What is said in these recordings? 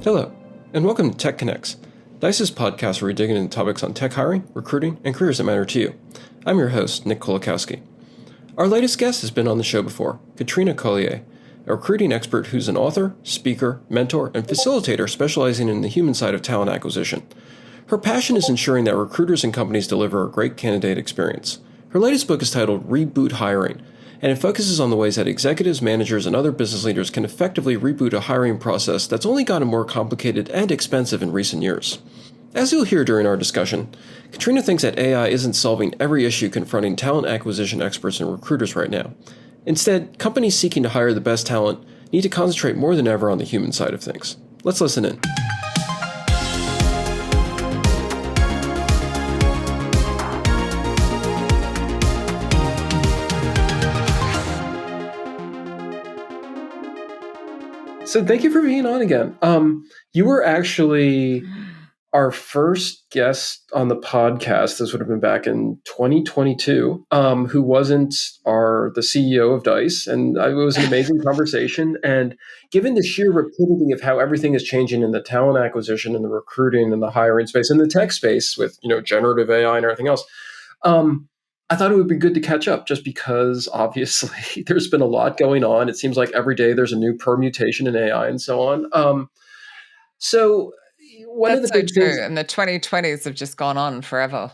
Hello, and welcome to Tech Connects, Dice's podcast where we dig into topics on tech hiring, recruiting, and careers that matter to you. I'm your host, Nick Kolakowski. Our latest guest has been on the show before, Katrina Collier, a recruiting expert who's an author, speaker, mentor, and facilitator specializing in the human side of talent acquisition. Her passion is ensuring that recruiters and companies deliver a great candidate experience. Her latest book is titled Reboot Hiring, and it focuses on the ways that executives, managers, and other business leaders can effectively reboot a hiring process that's only gotten more complicated and expensive in recent years. As you'll hear during our discussion, Katrina thinks that AI isn't solving every issue confronting talent acquisition experts and recruiters right now. Instead, companies seeking to hire the best talent need to concentrate more than ever on the human side of things. Let's listen in. So thank you for being on again. You were actually our first guest on the podcast. This would have been back in 2022, who wasn't the CEO of Dice. And it was an amazing conversation. And given the sheer rapidity of how everything is changing in the talent acquisition and the recruiting and the hiring space and the tech space with, generative AI and everything else, I thought it would be good to catch up just because obviously there's been a lot going on. It seems like every day there's a new permutation in AI and so on. So one of the big true. things, And the 2020s have just gone on forever.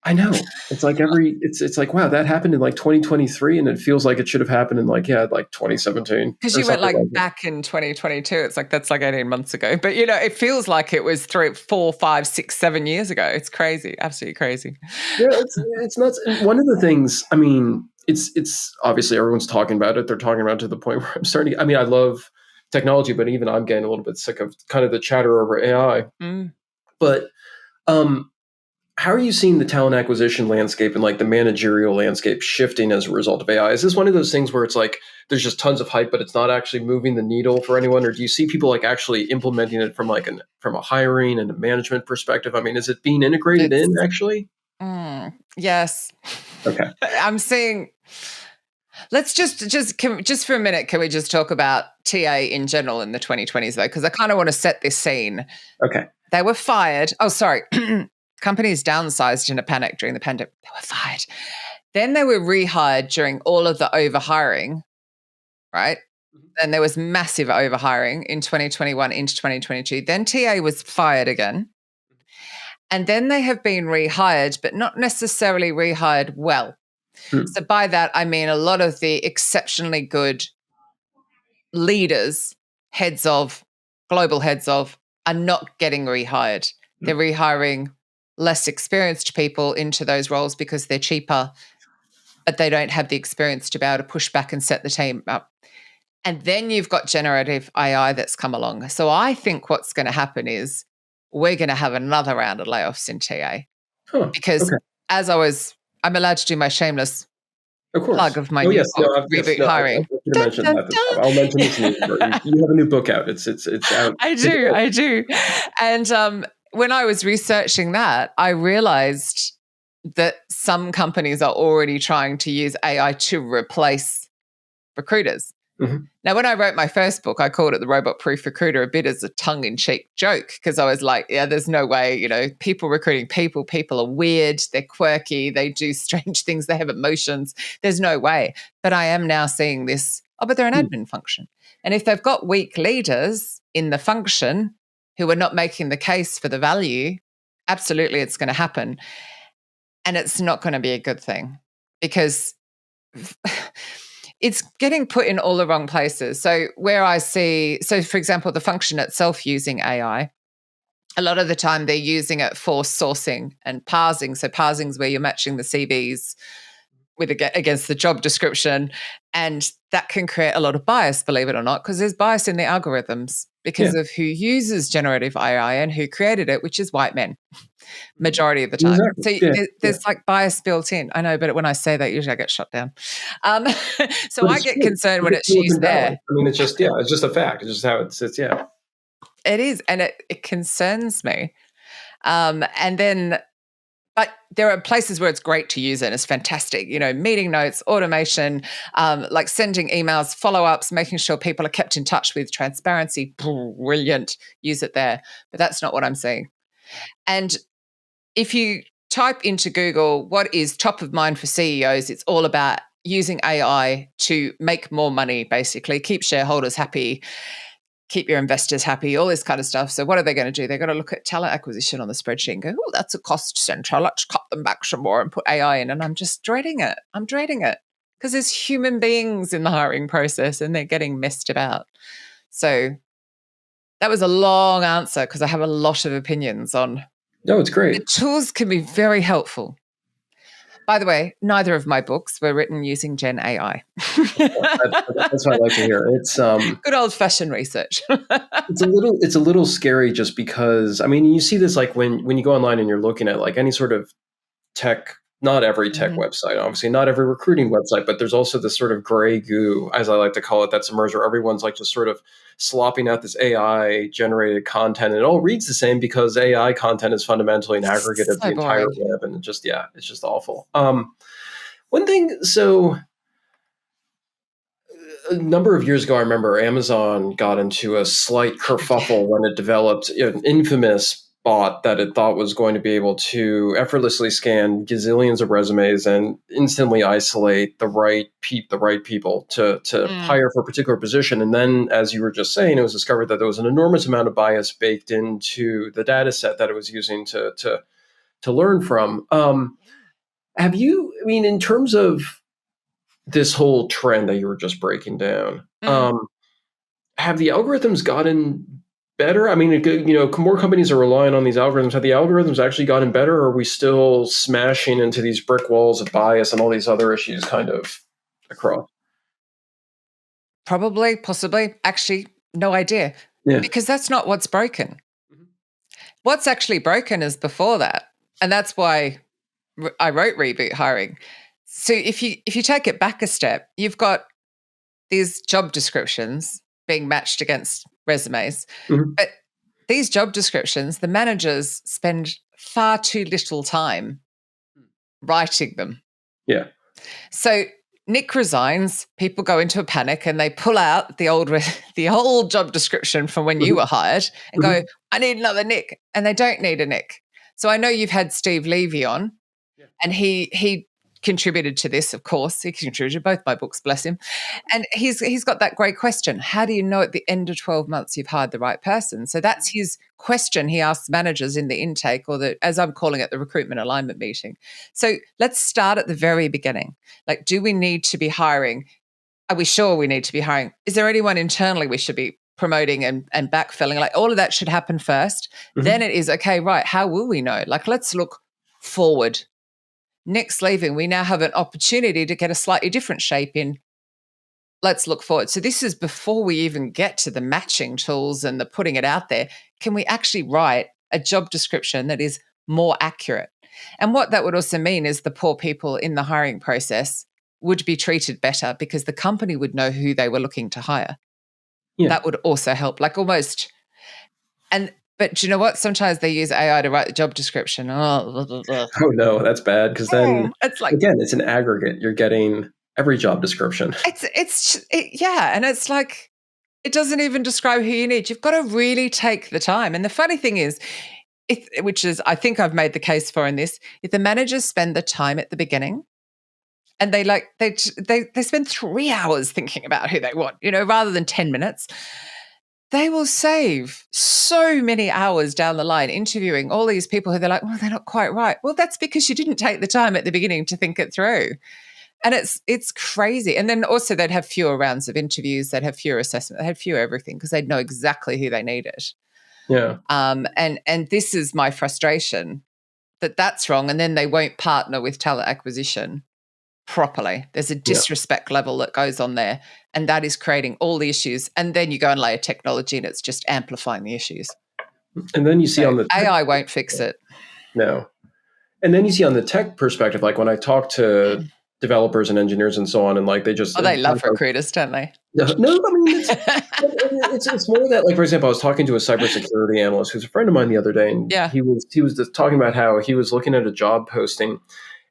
I know. It's like it's like, wow, that happened in like 2023 and it feels like it should have happened in like 2017. Because you went back in 2022. It's like, that's like 18 months ago. But, it feels like it was 3, 4, 5, 6, 7 years ago. It's crazy. Absolutely crazy. Yeah, it's nuts. And one of the things, it's obviously everyone's talking about it. They're talking about it to the point where I love technology, but even I'm getting a little bit sick of kind of the chatter over AI. But how are you seeing the talent acquisition landscape and like the managerial landscape shifting as a result of AI? Is this one of those things where it's like there's just tons of hype, but it's not actually moving the needle for anyone? Or do you see people like actually implementing it from from a hiring and a management perspective? Is it being integrated in actually? Yes. Okay. I'm seeing. Let's just for a minute, can we just talk about TA in general in the 2020s though? Because I kind of want to set this scene. Okay. They were fired. Oh, sorry. Companies downsized in a panic during the pandemic. They were fired. Then they were rehired during all of the overhiring, right? And there was massive overhiring in 2021 into 2022. Then TA was fired again. And then they have been rehired, but not necessarily rehired well. So by that, I mean a lot of the exceptionally good leaders, global heads of, are not getting rehired. They're rehiring less experienced people into those roles because they're cheaper, but they don't have the experience to be able to push back and set the team up. And then you've got generative AI that's come along. So I think what's going to happen is we're going to have another round of layoffs in TA. Because I'm allowed to do my shameless plug of my new book, Reboot Hiring. I'll mention this later. You have a new book out. It's out. I do. And when I was researching that, I realized that some companies are already trying to use AI to replace recruiters. Now, when I wrote my first book, I called it The Robot Proof Recruiter, a bit as a tongue-in-cheek joke, because I was like, yeah, there's no way, people recruiting people are weird, they're quirky, they do strange things, they have emotions. There's no way. But I am now seeing this, but they're an admin function. And if they've got weak leaders in the function who are not making the case for the value, absolutely it's going to happen. And it's not going to be a good thing because it's getting put in all the wrong places. So for example, the function itself using AI, a lot of the time they're using it for sourcing and parsing. So parsing is where you're matching the CVs against the job description. And that can create a lot of bias, believe it or not, because there's bias in the algorithms because of who uses generative AI and who created it, which is white men, majority of the time. Exactly. So there's like bias built in. I know, but when I say that, usually I get shut down. So I get concerned when it's used there. It's just a fact. It's just how it sits. Yeah. It is. And it concerns me. And then But there are places where it's great to use it. It's fantastic. Meeting notes, automation, like sending emails, follow-ups, making sure people are kept in touch with, transparency. Brilliant. Use it there. But that's not what I'm saying. And if you type into Google what is top of mind for CEOs, it's all about using AI to make more money, basically, keep shareholders happy, keep your investors happy, all this kind of stuff. So what are they going to do? They're going to look at talent acquisition on the spreadsheet and go, oh, that's a cost center. Let's cut them back some more and put AI in. And I'm just dreading it. I'm dreading it because there's human beings in the hiring process and they're getting messed about. So that was a long answer because I have a lot of opinions on. No, it's great. The tools can be very helpful. By the way, neither of my books were written using Gen AI. That's what I like to hear. It's good old-fashioned research. it's a little scary just because, I mean, you see this like when you go online and you're looking at like any sort of tech, not every tech website, obviously not every recruiting website, but there's also this sort of gray goo, as I like to call it, that's emerged where everyone's like just sort of slopping out this AI generated content, and it all reads the same because AI content is fundamentally an aggregate of the entire web, and it's just awful. One thing, so a number of years ago, I remember Amazon got into a slight kerfuffle when it developed an infamous bot that it thought was going to be able to effortlessly scan gazillions of resumes and instantly isolate the right people to hire for a particular position. And then, as you were just saying, it was discovered that there was an enormous amount of bias baked into the data set that it was using to learn from. Have you, I mean, in terms of this whole trend that you were just breaking down, have the algorithms gotten better? I mean, more companies are relying on these algorithms. Have the algorithms actually gotten better, or are we still smashing into these brick walls of bias and all these other issues kind of across? Probably, possibly. Actually, no idea. Yeah. Because that's not what's broken. What's actually broken is before that. And that's why I wrote Reboot Hiring. So if you take it back a step, you've got these job descriptions being matched against resumes. But these job descriptions, the managers spend far too little time writing them. Yeah. So Nick resigns, people go into a panic and they pull out the old job description from when you were hired and go, I need another Nick. And they don't need a Nick. So I know you've had Steve Levy on, and he contributed to this, of course. He contributed to both my books, bless him. And he's got that great question. How do you know at the end of 12 months you've hired the right person? So that's his question he asks managers in the intake, or as I'm calling it, the recruitment alignment meeting. So let's start at the very beginning. Like, do we need to be hiring? Are we sure we need to be hiring? Is there anyone internally we should be promoting and backfilling? Like, all of that should happen first. Then it is, okay, right, how will we know? Like, let's look forward. Nick's leaving. We now have an opportunity to get a slightly different shape in. Let's look forward. So this is before we even get to the matching tools and the putting it out there. Can we actually write a job description that is more accurate? And what that would also mean is the poor people in the hiring process would be treated better because the company would know who they were looking to hire. Yeah. That would also help, like almost. But do you know what? Sometimes they use AI to write the job description. Oh no, that's bad, because then it's like, again, it's an aggregate. You're getting every job description. Yeah, and it's like it doesn't even describe who you need. You've got to really take the time. And the funny thing is, which is I think I've made the case for in this, if the managers spend the time at the beginning, and they spend 3 hours thinking about who they want, rather than 10 minutes. They will save so many hours down the line interviewing all these people who they're like, well, they're not quite right. Well, that's because you didn't take the time at the beginning to think it through. And it's crazy. And then also they'd have fewer rounds of interviews, they'd have fewer assessments, they'd have fewer everything because they'd know exactly who they needed. Yeah. And this is my frustration that's wrong. And then they won't partner with talent acquisition properly. There's a disrespect level that goes on there, and that is creating all the issues. And then you go and layer technology and it's just amplifying the issues. And then you see on the AI won't fix it. No. And then you see on the tech perspective, like when I talk to developers and engineers and so on, and like they just they love recruiters, don't they? No, I mean, it's more that, like, for example, I was talking to a cybersecurity analyst who's a friend of mine the other day, and Yeah. he was just talking about how he was looking at a job posting,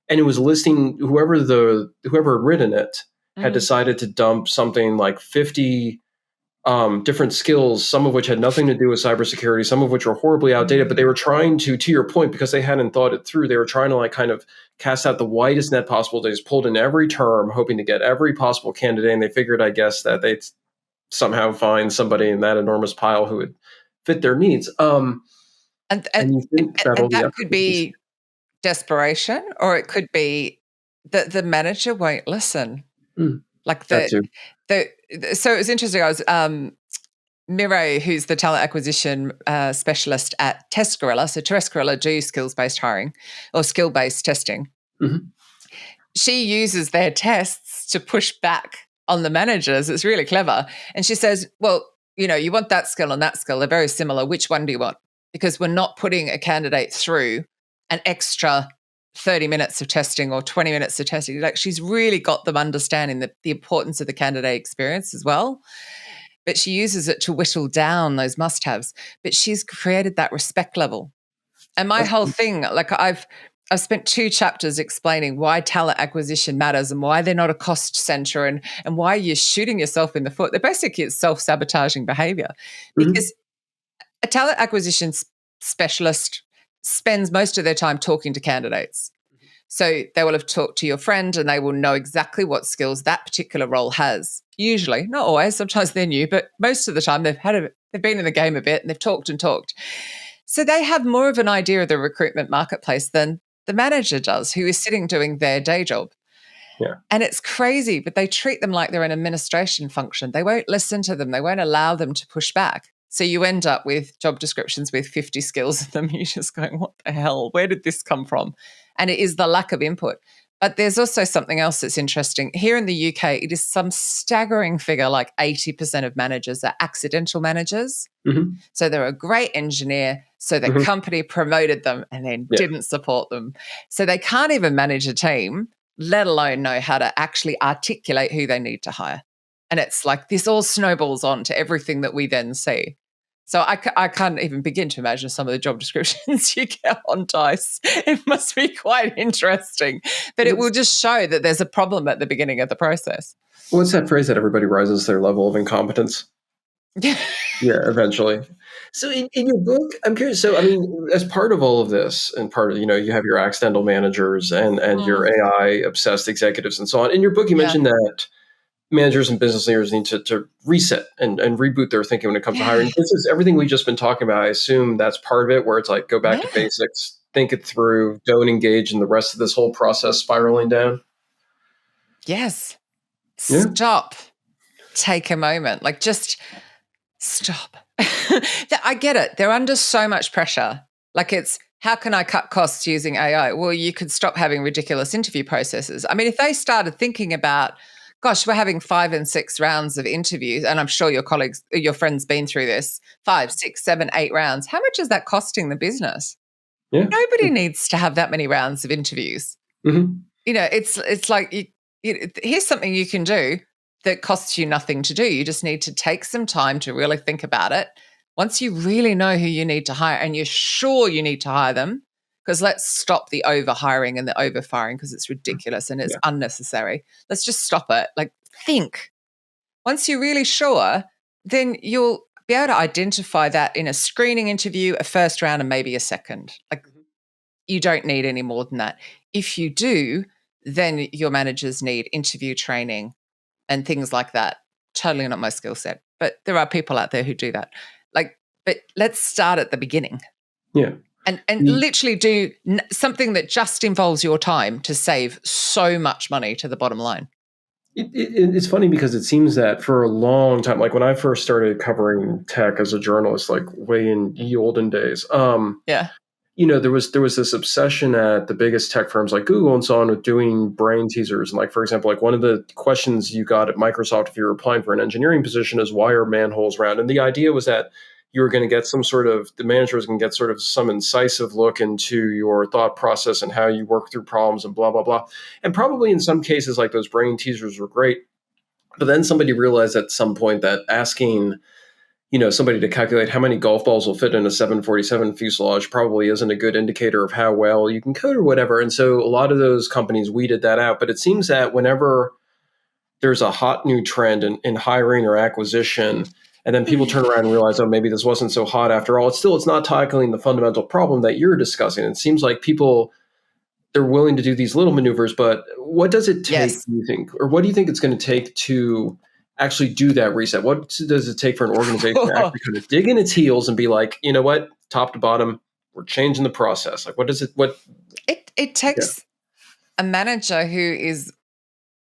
and it was listing whoever had written it had decided to dump something like 50 different skills, some of which had nothing to do with cybersecurity, some of which were horribly outdated, but they were trying to your point, because they hadn't thought it through, they were trying to, like, kind of cast out the widest net possible. They just pulled in every term, hoping to get every possible candidate, and they figured, I guess, that they'd somehow find somebody in that enormous pile who would fit their needs. And And you think that all the that effort could was just, be desperation, or it could be that the manager won't listen. Like that too. so it was interesting. I was Miro, who's the talent acquisition specialist at Test Gorilla. So Test Gorilla do skills-based hiring or skill-based testing. Mhm. She uses their tests to push back on the managers. It's really clever. And she says, well, you want that skill and that skill. They're very similar. Which one do you want? Because we're not putting a candidate through an extra 30 minutes of testing or 20 minutes of testing. Like, she's really got them understanding the importance of the candidate experience as well. But she uses it to whittle down those must-haves. But she's created that respect level. And my whole thing, like, I've spent 2 chapters explaining why talent acquisition matters and why they're not a cost center, and why you're shooting yourself in the foot. They're basically, it's self-sabotaging behavior, because a talent acquisition specialist spends most of their time talking to candidates. So they will have talked to your friend and they will know exactly what skills that particular role has. Usually, not always, sometimes they're new, but most of the time they've been in the game a bit and they've talked and talked. So they have more of an idea of the recruitment marketplace than the manager does, who is sitting doing their day job. Yeah. And it's crazy, but they treat them like they're an administration function. They won't listen to them. They won't allow them to push back. So you end up with job descriptions with 50 skills in them. You're just going, what the hell? Where did this come from? And it is the lack of input. But there's also something else that's interesting. Here in the UK, it is some staggering figure, like 80% of managers are accidental managers. So they're a great engineer. So the company promoted them and then didn't support them. So they can't even manage a team, let alone know how to actually articulate who they need to hire. And it's like this all snowballs on to everything that we then see. So I can't even begin to imagine some of the job descriptions you get on Dice. It must be quite interesting. But it will just show that there's a problem at the beginning of the process. What's that phrase that everybody rises their level of incompetence? Yeah, eventually. So in your book, I'm curious. So, I mean, as part of all of this, and part of, you have your accidental managers and your AI obsessed executives and so on. In your book, you mentioned that managers and business leaders need to reset and reboot their thinking when it comes to hiring. This is everything we've just been talking about. I assume that's part of it, where it's like, go back to basics, think it through, don't engage in the rest of this whole process spiraling down. Yes. Stop. Take a moment. Like, just stop. I get it. They're under so much pressure. Like, it's, how can I cut costs using AI? Well, you could stop having ridiculous interview processes. I mean, if they started thinking about, gosh, we're having 5 and 6 rounds of interviews, and I'm sure your friends been through this, 5, 6, 7, 8 rounds. How much is that costing the business? Yeah. Nobody needs to have that many rounds of interviews. It's like, here's something you can do that costs you nothing to do. You just need to take some time to really think about it. Once you really know who you need to hire and you're sure you need to hire them, because let's stop the over-hiring and the over-firing, because it's ridiculous and it's unnecessary. Let's just stop it. Like, think. Once you're really sure, then you'll be able to identify that in a screening interview, a first round, and maybe a second. Like, you don't need any more than that. If you do, then your managers need interview training and things like that. Totally not my skill set, but there are people out there who do that. Like, but let's start at the beginning. Yeah. And literally do something that just involves your time to save so much money to the bottom line. It's funny because it seems that for a long time, like when I first started covering tech as a journalist, like way in the olden days, there was this obsession at the biggest tech firms like Google and so on with doing brain teasers. And like, for example, like one of the questions you got at Microsoft if you were applying for an engineering position is, why are manholes round? And the idea was that you were going to get the manager was going to get sort of some incisive look into your thought process and how you work through problems and blah, blah, blah. And probably in some cases, like those brain teasers were great. But then somebody realized at some point that asking, somebody to calculate how many golf balls will fit in a 747 fuselage probably isn't a good indicator of how well you can code or whatever. And so a lot of those companies weeded that out. But it seems that whenever there's a hot new trend in hiring or acquisition, and then people turn around and realize, oh, maybe this wasn't so hot after all. It's not tackling the fundamental problem that you're discussing. It seems like people, they're willing to do these little maneuvers, but what does it take, Yes. do you think? Or what do you think it's going to take to actually do that reset? What does it take for an organization to actually kind of dig in its heels and be like, you know what, top to bottom, we're changing the process? Like, It takes a manager who is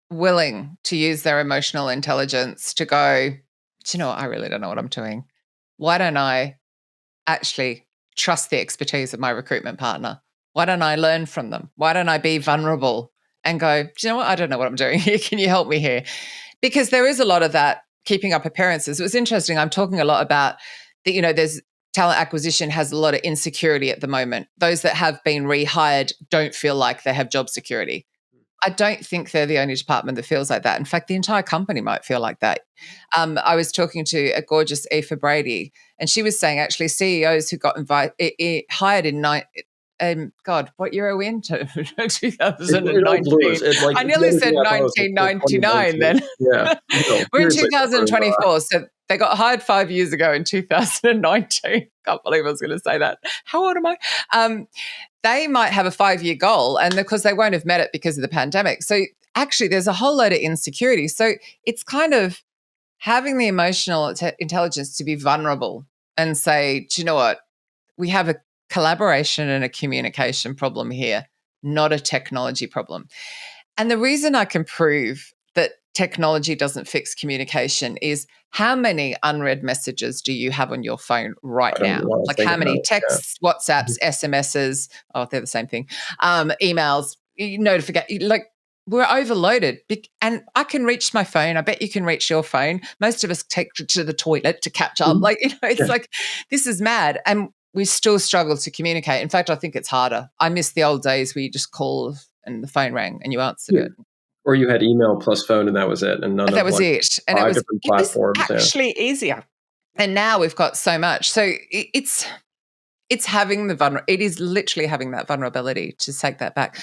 willing to use their emotional intelligence to go, do you know what? I really don't know what I'm doing. Why don't I actually trust the expertise of my recruitment partner? Why don't I learn from them? Why don't I be vulnerable and go, do you know what? I don't know what I'm doing here. Can you help me here? Because there is a lot of that keeping up appearances. It was interesting. I'm talking a lot about that, there's talent acquisition has a lot of insecurity at the moment. Those that have been rehired don't feel like they have job security. I don't think they're the only department that feels like that. In fact, the entire company might feel like that. I was talking to a gorgeous Aoife Brady, and she was saying actually CEOs who got hired in God, what year are we into? 2019. I nearly said 1999 then. Yeah. We're in 2024. So they got hired 5 years ago in 2019. Can't believe I was going to say that. How old am I? They might have a 5-year goal, and because they won't have met it because of the pandemic. So actually, there's a whole load of insecurity. So it's kind of having the emotional intelligence to be vulnerable and say, do you know what? We have a collaboration and a communication problem here, not a technology problem. And the reason I can prove that technology doesn't fix communication is how many unread messages do you have on your phone right now? Like how many texts, WhatsApps, SMSs, they're the same thing, emails, notifications, like we're overloaded. And I can reach my phone. I bet you can reach your phone. Most of us take to the toilet to catch up. Like, it's like, this is mad. And we still struggle to communicate. In fact, I think it's harder. I miss the old days where you just call and the phone rang and you answered it. Or you had email plus phone and that was it. And that was it. And it was platforms, actually easier. And now we've got so much. So it's having it is literally having that vulnerability to take that back.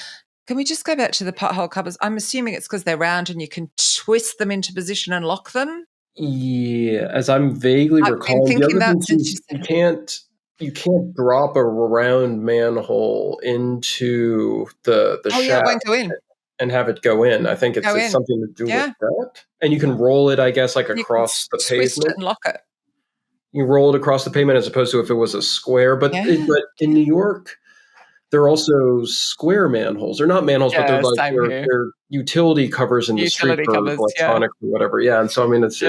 Can we just go back to the pothole covers? I'm assuming it's because they're round and you can twist them into position and lock them. Yeah, as I'm vaguely recalling, the other thing is you can't drop a round manhole into the shaft. Yeah, it won't go in. And have it go in. I think it's something to do with that. And you can roll it, I guess, like across the pavement. Twist it and lock it. You roll it across the pavement as opposed to if it was a square. But but in New York, there are also square manholes. They're not manholes, but they're like they're utility covers in the street for electronic or whatever. Yeah, and so I mean, it's we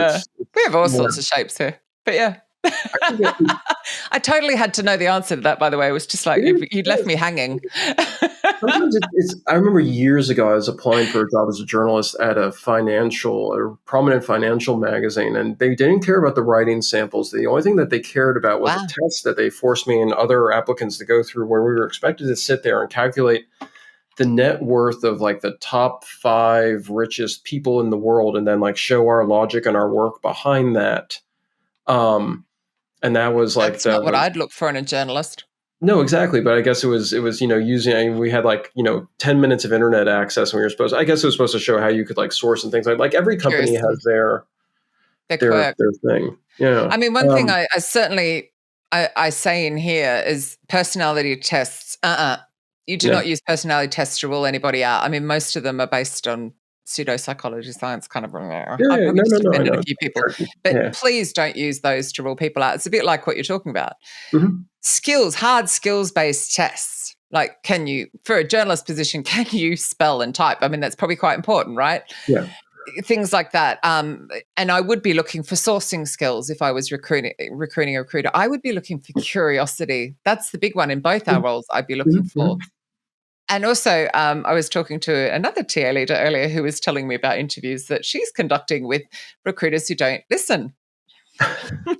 have all sorts of shapes here, but yeah. I totally had to know the answer to that, by the way. It was just like you'd left me hanging. Sometimes I remember years ago, I was applying for a job as a journalist at a prominent financial magazine, and they didn't care about the writing samples. The only thing that they cared about was a test that they forced me and other applicants to go through, where we were expected to sit there and calculate the net worth of like the top 5 richest people in the world, and then like show our logic and our work behind that. And that was like that's not what I'd look for in a journalist. No, exactly. But I guess it was using, we had like, 10 minutes of internet access, and I guess it was supposed to show how you could like source and things like every company has their thing. Yeah. I mean, one thing I certainly say in here is personality tests. You do not use personality tests to rule anybody out. I mean, most of them are based on pseudo-psychology science kind of. I've probably just offended a few people. But please don't use those to rule people out. It's a bit like what you're talking about. Mm-hmm. Hard skills-based tests. Like, for a journalist position, can you spell and type? I mean, that's probably quite important, right? Yeah. Things like that. And I would be looking for sourcing skills if I was recruiting a recruiter. I would be looking for curiosity. That's the big one in both our roles I'd be looking for. And also, I was talking to another TA leader earlier who was telling me about interviews that she's conducting with recruiters who don't listen.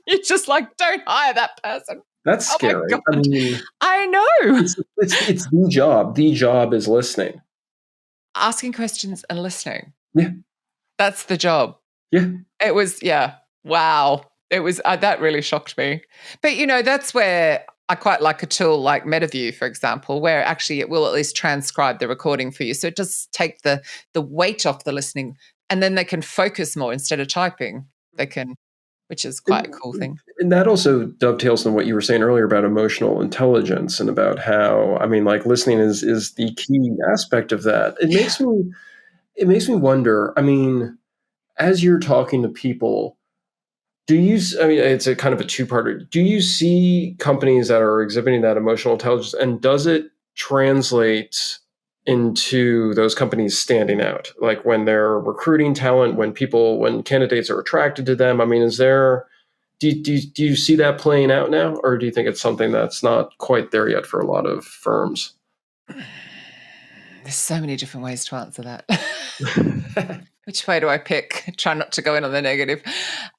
You're just like, don't hire that person. That's scary. I mean, I know. It's the job. The job is listening. Asking questions and listening. Yeah. That's the job. Yeah. It was, yeah, wow. It was, that really shocked me. But, that's where I quite like a tool like MetaView, for example, where actually it will at least transcribe the recording for you. So it does take the weight off the listening, and then they can focus more instead of typing. They can, which is quite a cool thing. And that also dovetails on what you were saying earlier about emotional intelligence and about how, I mean, like listening is the key aspect of that. It makes me wonder, I mean, as you're talking to people, I mean, it's a kind of a two-parter. Do you see companies that are exhibiting that emotional intelligence, and does it translate into those companies standing out? Like when they're recruiting talent, when candidates are attracted to them? I mean, do you see that playing out now, or do you think it's something that's not quite there yet for a lot of firms? There's so many different ways to answer that. Which way do I pick? Try not to go in on the negative.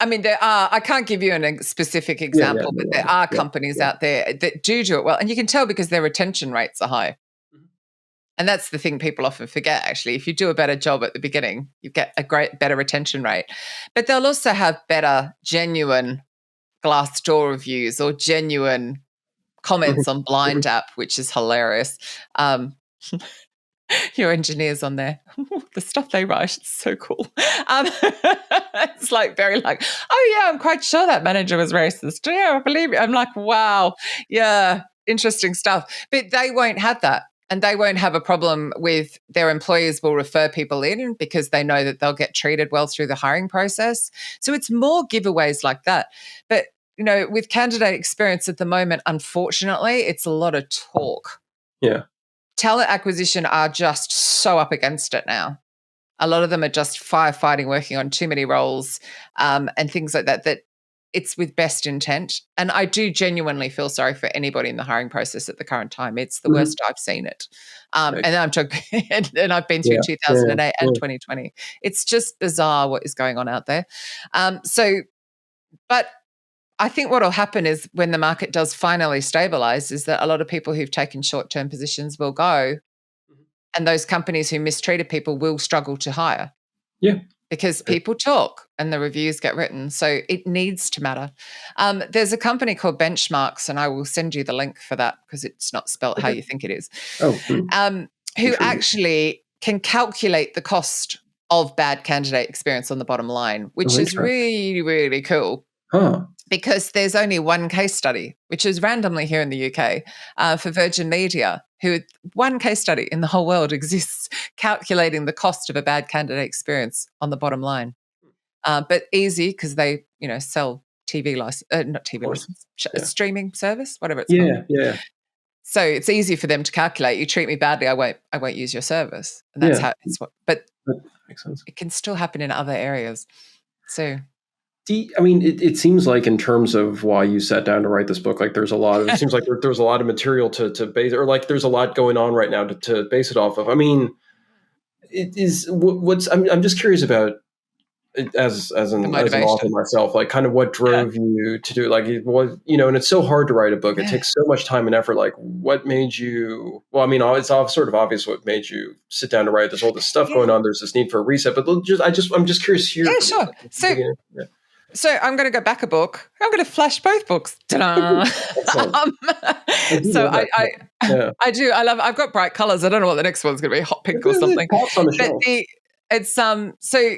I mean, I can't give you a specific Yeah, yeah, example, no but there worries. are Yeah, companies yeah. out there that do it well. And you can tell because their retention rates are high. Mhm. And that's the thing people often forget, actually. If you do a better job at the beginning, you get better retention rate. But they'll also have better, genuine Glassdoor reviews or genuine comments on Mhm. Blind App, which is hilarious. Your engineers on there, the stuff they write, it's so cool. It's like very like, oh yeah, I'm quite sure that manager was racist. Yeah, I believe it. I'm like, wow, yeah, interesting stuff. But they won't have that. And they won't have a problem with their employers will refer people in because they know that they'll get treated well through the hiring process. So it's more giveaways like that. But, with candidate experience at the moment, unfortunately, it's a lot of talk. Yeah. Talent acquisition are just so up against it now. A lot of them are just firefighting, working on too many roles, and things like that, that it's with best intent. And I do genuinely feel sorry for anybody in the hiring process at the current time. It's the Mhm. worst I've seen it. Like, And I'm talking, and I've been through yeah, yeah, 2008 yeah. and 2020. It's just bizarre what is going on out there. But I think what will happen is when the market does finally stabilize, is that a lot of people who've taken short-term positions will go, Mhm. and those companies who mistreated people will struggle to hire Yeah. because people talk and the reviews get written. So it needs to matter. There's a company called Benchmarks, and I will send you the link for that because it's not spelt how Okay. you think it is, Oh, who intriguing. actually can calculate the cost of bad candidate experience on the bottom line, Oh, which is interesting. really, really cool. Huh. Because there's only one case study, which is randomly here in the UK, for Virgin Media, who one case study in the whole world exists calculating the cost of a bad candidate experience on the bottom line. But easy because they, sell TV license, not Of TV course. license, Yeah. streaming service, whatever it's called. Yeah, yeah, So it's easy for them to calculate. You treat me badly, I won't use your service, and that's yeah. how it's. But That makes sense. it can still happen in other areas. So I mean, it seems like in terms of why you sat down to write this book, like it seems like there's a lot of material to base, or like there's a lot going on right now to base it off of. I mean, it is what's I'm just curious about it the as an author motivation, myself, like kind of what yeah, drove you to do it. Like it was, and it's so hard to write a book. It yeah, takes so much time and effort. Like what made you, well, I mean, it's sort of obvious what made you sit down to write. There's all this stuff yeah. going on. There's this need for a reset, but I'm just curious to hear Yeah, from you. sure. So I'm going to go back a book. I'm going to flash both books. Ta-da! Excellent. um, I do so love that. Yeah. I do. I love. I've got bright colors. I don't know what the next one's going to be. Hot pink or It something. pops on the But shelf. so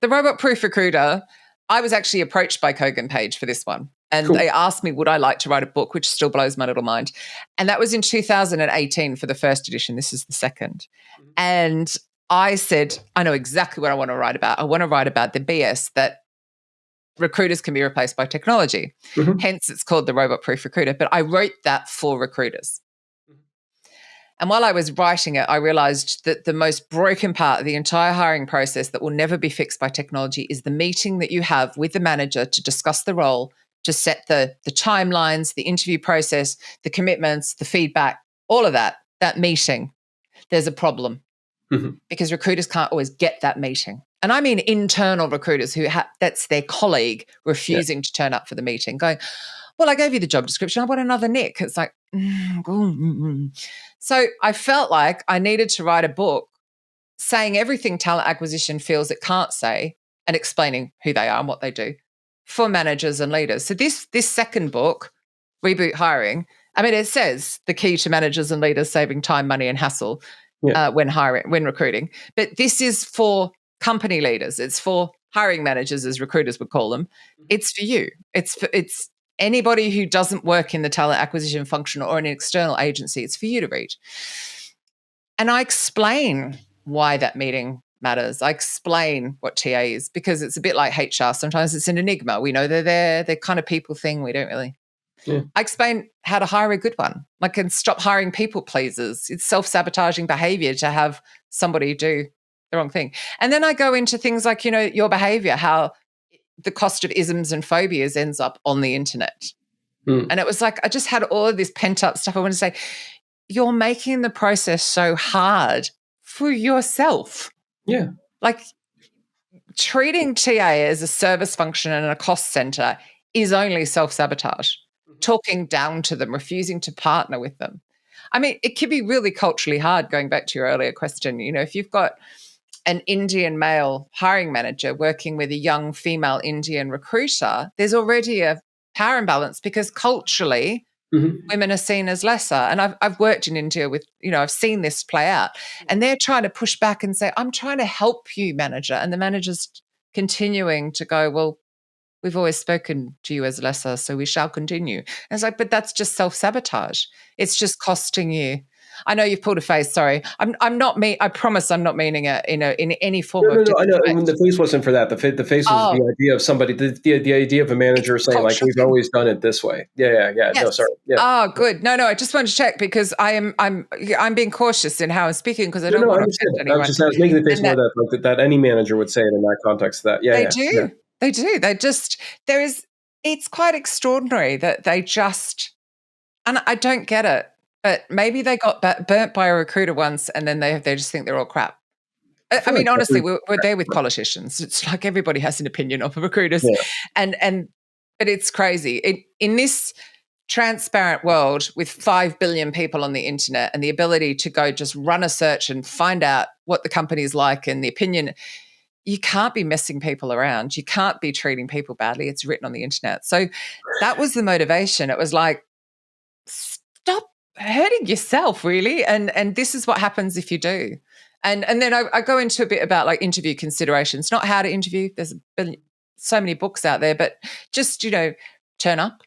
the Robot Proof Recruiter. I was actually approached by Kogan Page for this one, and Cool. they asked me would I like to write a book, which still blows my little mind. And that was in 2018 for the first edition. This is the second, Mhm. and I said I know exactly what I want to write about. I want to write about the BS that recruiters can be replaced by technology. Mhm. Hence, it's called the Robot Proof Recruiter. But I wrote that for recruiters. Mhm. And while I was writing it, I realized that the most broken part of the entire hiring process that will never be fixed by technology is the meeting that you have with the manager to discuss the role, to set the timelines, the interview process, the commitments, the feedback, all of that meeting. There's a problem Mhm. because recruiters can't always get that meeting. And I mean internal recruiters who that's their colleague Yeah. refusing to turn up for the meeting, going, well, I gave you the job description. I want another Nick. It's like, So I felt like I needed to write a book saying everything talent acquisition feels it can't say, and explaining who they are and what they do for managers and leaders. So this second book, Reboot Hiring, I mean, it says the key to managers and leaders saving time, money, and hassle when recruiting. But this is for company leaders. It's for hiring managers, as recruiters would call them. It's for you. It's anybody who doesn't work in the talent acquisition function or in an external agency. It's for you to read. And I explain why that meeting matters. I explain what TA is, because it's a bit like HR. Sometimes it's an enigma. We know they're there. They're kind of people thing. We don't really. Yeah. I explain how to hire a good one. And stop hiring people pleasers. It's self-sabotaging behavior to have somebody do the wrong thing. And then I go into things like, your behavior, how the cost of isms and phobias ends up on the internet. And it was like, I just had all of this pent up stuff. I want to say, you're making the process so hard for yourself. Yeah. Like treating TA as a service function and a cost center is only self-sabotage. Talking down to them, refusing to partner with them. I mean, it can be really culturally hard, going back to your earlier question. If you've got an Indian male hiring manager working with a young female Indian recruiter, there's already a power imbalance because culturally women are seen as lesser. And I've worked in India with, I've seen this play out, and they're trying to push back and say, I'm trying to help you, manager. And the manager's continuing to go, well, we've always spoken to you as lesser, so we shall continue. And it's like, but that's just self-sabotage. It's just costing you. I know you've pulled a face. Sorry, I'm not me. I promise I'm not meaning it in any form of. No, I know. When the face wasn't for that. The face was the idea of somebody. The idea of a manager saying like, "We've always done it this way." Yeah. Yes. No, sorry. Yeah. Oh, good. No. I just wanted to check because I'm being cautious in how I'm speaking because I don't want to offend anyone. I was making the face more that any manager would say it in that context. That they do. Yeah. They do. It's quite extraordinary that they just, and I don't get it, but maybe they got burnt by a recruiter once and then they just think they're all crap. I mean, honestly, we're there with politicians. It's like everybody has an opinion of recruiters. Yeah. But it's crazy. In this transparent world with 5 billion people on the internet and the ability to go just run a search and find out what the company's like and the opinion, you can't be messing people around. You can't be treating people badly. It's written on the internet. So that was the motivation. It was like, stop hurting yourself, really. And this is what happens if you do. And then I go into a bit about like interview considerations, not how to interview. There's so many books out there, but just, turn up.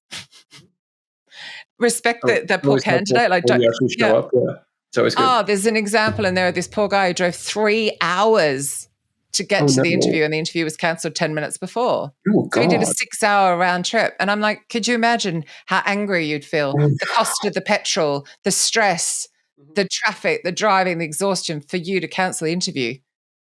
Respect the poor candidate. Like, don't actually show up. Yeah. It's always good. Oh, there's an example in there of this poor guy who drove 3 hours to get to the interview, and the interview was cancelled 10 minutes before. Oh, so he did a 6-hour round trip. And I'm like, could you imagine how angry you'd feel? The cost of the petrol, the stress, the traffic, the driving, the exhaustion for you to cancel the interview.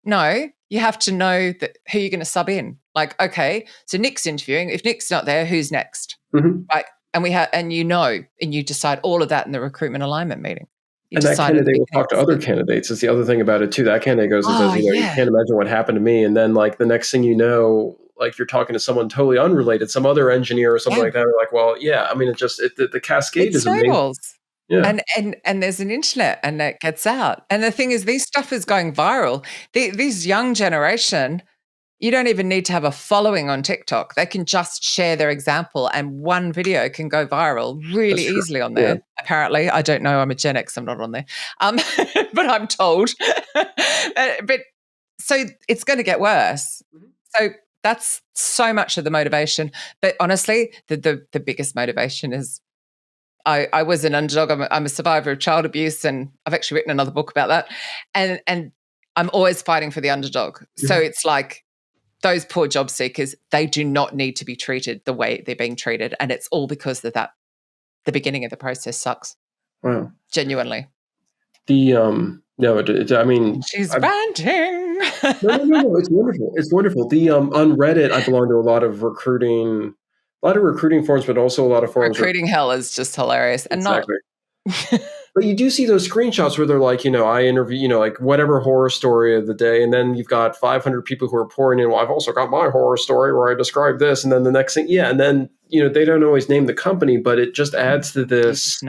No, you have to know that who you're going to sub in. Like, okay, so Nick's interviewing. If Nick's not there, who's next? Right. And you decide all of that in the recruitment alignment meeting. And that candidate will talk to other candidates. Is the other thing about it too. That candidate goes and says, you can't imagine what happened to me. And then like the next thing you know, like you're talking to someone totally unrelated, some other engineer or something like that. We're like, well, yeah, I mean, it just, the cascade is amazing. Yeah. And there's an internet and it gets out. And the thing is, these stuff is going viral. These young generation, you don't even need to have a following on TikTok. They can just share their example and one video can go viral really easily on there. Yeah. Apparently, I don't know. I'm a Gen X. I'm not on there. But I'm told. But so it's going to get worse. So that's so much of the motivation. But honestly, the biggest motivation is I was an underdog. I'm a survivor of child abuse, and I've actually written another book about that. And I'm always fighting for the underdog. Mm-hmm. So it's like, those poor job seekers, they do not need to be treated the way they're being treated. And it's all because of that. The beginning of the process sucks. Wow. Genuinely. I mean. She's ranting. No. It's wonderful. It's wonderful. On Reddit, I belong to a lot of recruiting forums, but also a lot of forums. Recruiting hell is just hilarious. Exactly. But you do see those screenshots where they're like, I interview, like whatever horror story of the day. And then you've got 500 people who are pouring in. Well, I've also got my horror story where I describe this. And then the next thing. Yeah. And then, they don't always name the company, but it just adds to this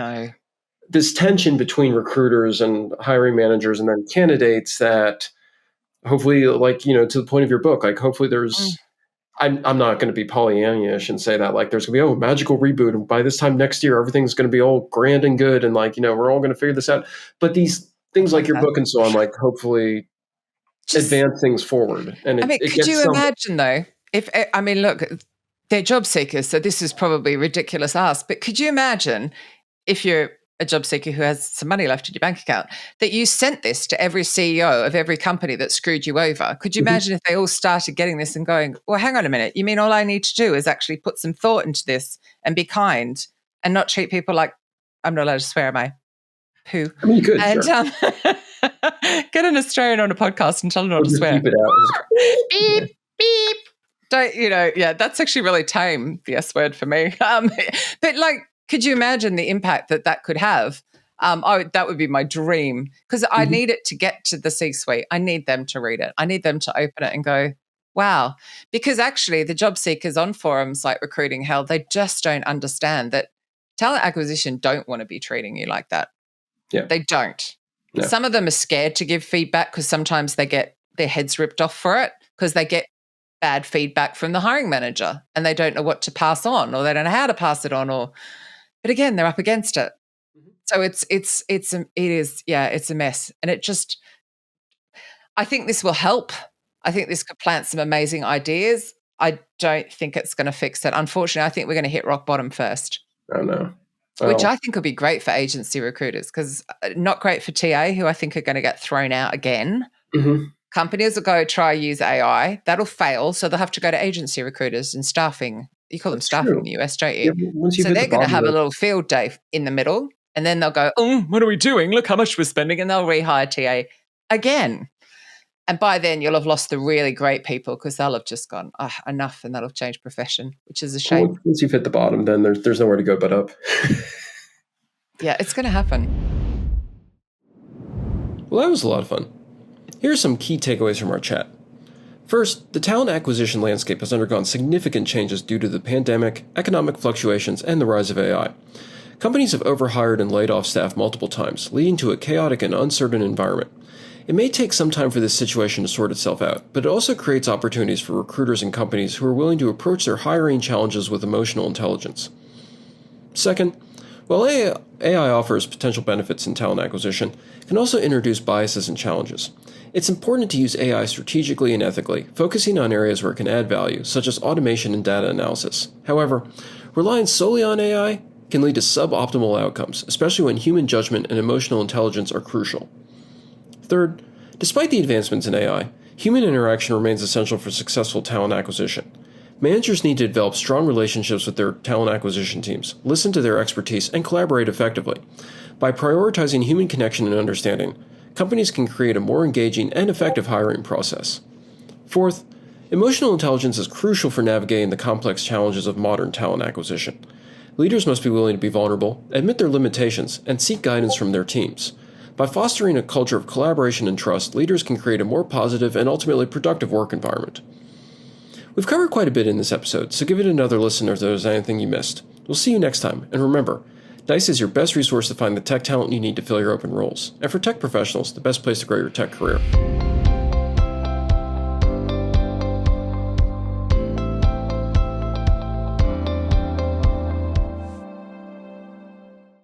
tension between recruiters and hiring managers and then candidates that hopefully, like, to the point of your book, like, hopefully there's, I'm not going to be Pollyanna-ish and say that, like, there's going to be, a magical reboot, and by this time next year, everything's going to be all grand and good, and, like, we're all going to figure this out. But these things like your book and so on, like, hopefully advance things forward. And it could gets you somewhere. imagine, though, look, they're job seekers, so this is probably ridiculous ask, but could you imagine if you're a job seeker who has some money left in your bank account, that you sent this to every CEO of every company that screwed you over? Could you imagine if they all started getting this and going, well, hang on a minute, you mean all I need to do is actually put some thought into this and be kind and not treat people like, I'm not allowed to swear, am I? Poo. I mean, you could, and sure. Get an Australian on a podcast and tell them not to swear. Keep it out. Beep, beep. Don't, that's actually really tame, the S word for me. But like, could you imagine the impact that could have? That would be my dream, because I need it to get to the C-suite. I need them to read it. I need them to open it and go, wow. Because actually the job seekers on forums like Recruiting Hell, they just don't understand that talent acquisition don't want to be treating you like that. Yeah. They don't. No. Some of them are scared to give feedback because sometimes they get their heads ripped off for it because they get bad feedback from the hiring manager and they don't know what to pass on, or they don't know how to pass it on, but again, they're up against it. So it's a mess. And I think this will help. I think this could plant some amazing ideas. I don't think it's going to fix it. Unfortunately, I think we're going to hit rock bottom first. Oh, no. Which I think would be great for agency recruiters, because not great for TA, who I think are going to get thrown out again. Companies will go try use AI. That'll fail. So they'll have to go to agency recruiters and staffing. You call them staffing in the US, don't you? Yeah, so they're going to have a little field day in the middle, and then they'll go, what are we doing? Look how much we're spending. And they'll rehire TA again. And by then you'll have lost the really great people, because they'll have just gone, enough, and that'll have changed profession, which is a shame. Once you've hit the bottom, then there's nowhere to go but up. Yeah, it's going to happen. Well, that was a lot of fun. Here are some key takeaways from our chat. First, the talent acquisition landscape has undergone significant changes due to the pandemic, economic fluctuations, and the rise of AI. Companies have overhired and laid off staff multiple times, leading to a chaotic and uncertain environment. It may take some time for this situation to sort itself out, but it also creates opportunities for recruiters and companies who are willing to approach their hiring challenges with emotional intelligence. Second, while AI offers potential benefits in talent acquisition, it can also introduce biases and challenges. It's important to use AI strategically and ethically, focusing on areas where it can add value, such as automation and data analysis. However, relying solely on AI can lead to suboptimal outcomes, especially when human judgment and emotional intelligence are crucial. Third, despite the advancements in AI, human interaction remains essential for successful talent acquisition. Managers need to develop strong relationships with their talent acquisition teams, listen to their expertise, and collaborate effectively. By prioritizing human connection and understanding, companies can create a more engaging and effective hiring process. Fourth, emotional intelligence is crucial for navigating the complex challenges of modern talent acquisition. Leaders must be willing to be vulnerable, admit their limitations, and seek guidance from their teams. By fostering a culture of collaboration and trust, leaders can create a more positive and ultimately productive work environment. We've covered quite a bit in this episode, so give it another listen if there's anything you missed. We'll see you next time, and remember, Dice is your best resource to find the tech talent you need to fill your open roles, and for tech professionals, the best place to grow your tech career.